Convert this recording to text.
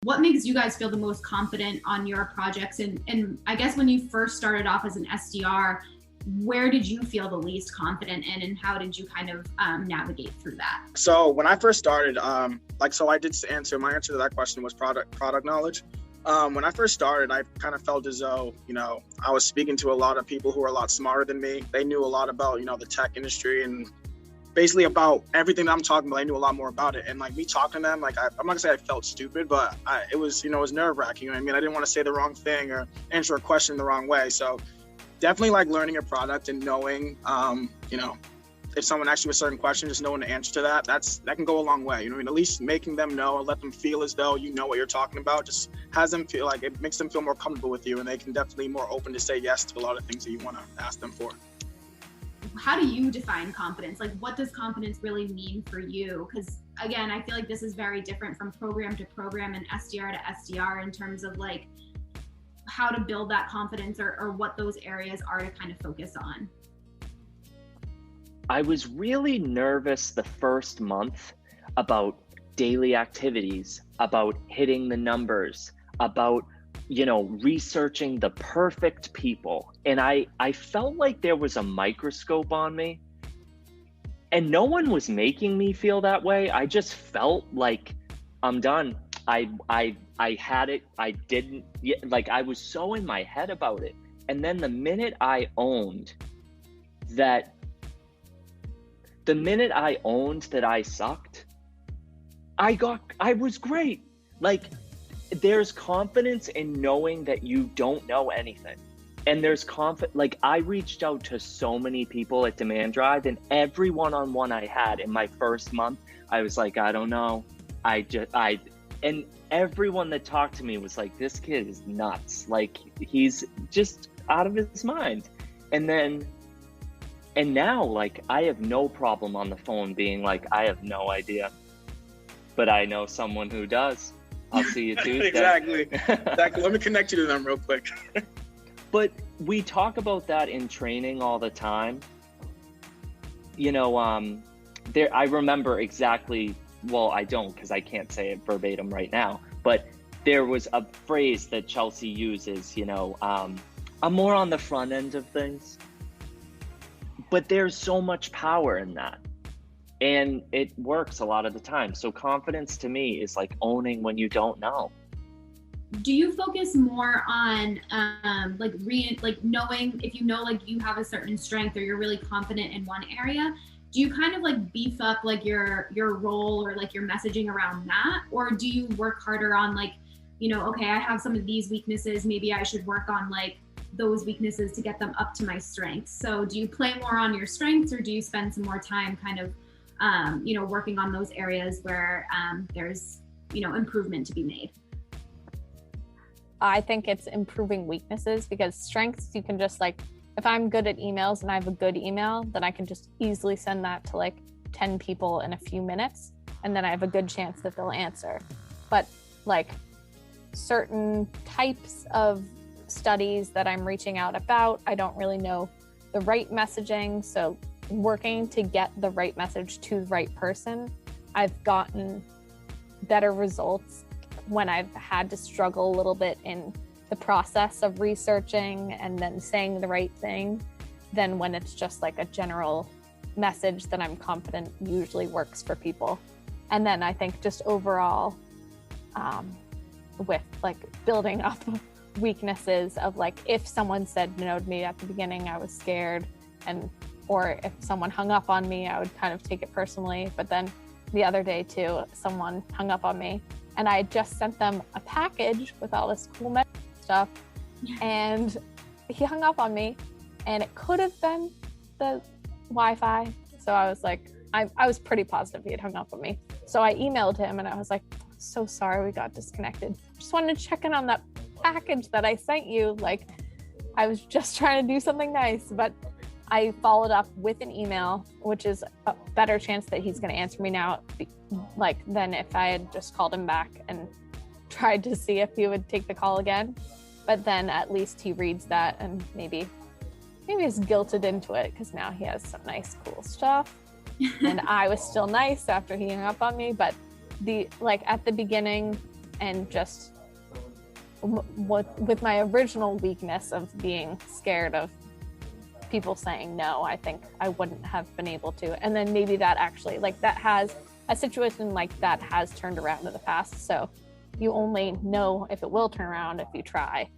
what makes you guys feel the most confident on your projects? And I guess when you first started off as an SDR, where did you feel the least confident in, and how did you kind of navigate through that? So when I first started, my answer to that question was product knowledge. When I first started, I kind of felt as though, I was speaking to a lot of people who were a lot smarter than me. They knew a lot about, the tech industry, and basically about everything that I'm talking about. I knew a lot more about it. And like me talking to them, I'm not gonna say I felt stupid, but it was nerve wracking. I didn't want to say the wrong thing or answer a question the wrong way. So definitely like learning a product and knowing, if someone asks you a certain question, just knowing the answer to that can go a long way. At least making them know and let them feel as though you know what you're talking about just has them feel like, it makes them feel more comfortable with you, and they can definitely be more open to say yes to a lot of things that you want to ask them for. How do you define confidence? Like, what does confidence really mean for you? Because again, I feel like this is very different from program to program and SDR to SDR in terms of like how to build that confidence or what those areas are to kind of focus on. I was really nervous the first month about daily activities, about hitting the numbers, about, researching the perfect people. And I felt like there was a microscope on me, and no one was making me feel that way. I just felt like I'm done. I had it. I didn't, I was so in my head about it. And then the minute I owned that I sucked, I was great. Like, there's confidence in knowing that you don't know anything. And there's I reached out to so many people at Demand Drive, and every one-on-one I had in my first month, I was like, I don't know. And everyone that talked to me was like, this kid is nuts. Like, he's just out of his mind. And now, like, I have no problem on the phone being like, I have no idea, but I know someone who does. I'll see you Tuesday. Exactly. Let me connect you to them real quick. But we talk about that in training all the time. I remember exactly, well, I don't, because I can't say it verbatim right now, but there was a phrase that Chelsea uses, I'm more on the front end of things. But there's so much power in that, and it works a lot of the time. So confidence to me is like owning when you don't know. Do you focus more on knowing if you have a certain strength or you're really confident in one area? Do you kind of like beef up like your role or like your messaging around that, or do you work harder on okay, I have some of these weaknesses, maybe I should work on like those weaknesses to get them up to my strengths? So do you play more on your strengths, or do you spend some more time kind of, working on those areas where there's, improvement to be made? I think it's improving weaknesses, because strengths, you can just if I'm good at emails and I have a good email, then I can just easily send that to 10 people in a few minutes, and then I have a good chance that they'll answer. But certain types of studies that I'm reaching out about, I don't really know the right messaging. So working to get the right message to the right person, I've gotten better results when I've had to struggle a little bit in the process of researching and then saying the right thing than when it's just a general message that I'm confident usually works for people. And then I think just overall with building up weaknesses of if someone said no to me at the beginning, I was scared, or if someone hung up on me, I would kind of take it personally. But then the other day too, someone hung up on me, and I had just sent them a package with all this cool stuff, and he hung up on me, and it could have been the Wi-Fi. So I was I was pretty positive he had hung up on me. So I emailed him and I was so sorry we got disconnected. Just wanted to check in on that package that I sent you. I was just trying to do something nice, but I followed up with an email, which is a better chance that he's going to answer me now, than if I had just called him back and tried to see if he would take the call again. But then at least he reads that and maybe he's guilted into it, because now he has some nice, cool stuff. And I was still nice after he hung up on me. But at the beginning, and just what with my original weakness of being scared of people saying no, I think I wouldn't have been able to. And then maybe that actually, like, that has a situation like that has turned around in the past. So you only know if it will turn around if you try.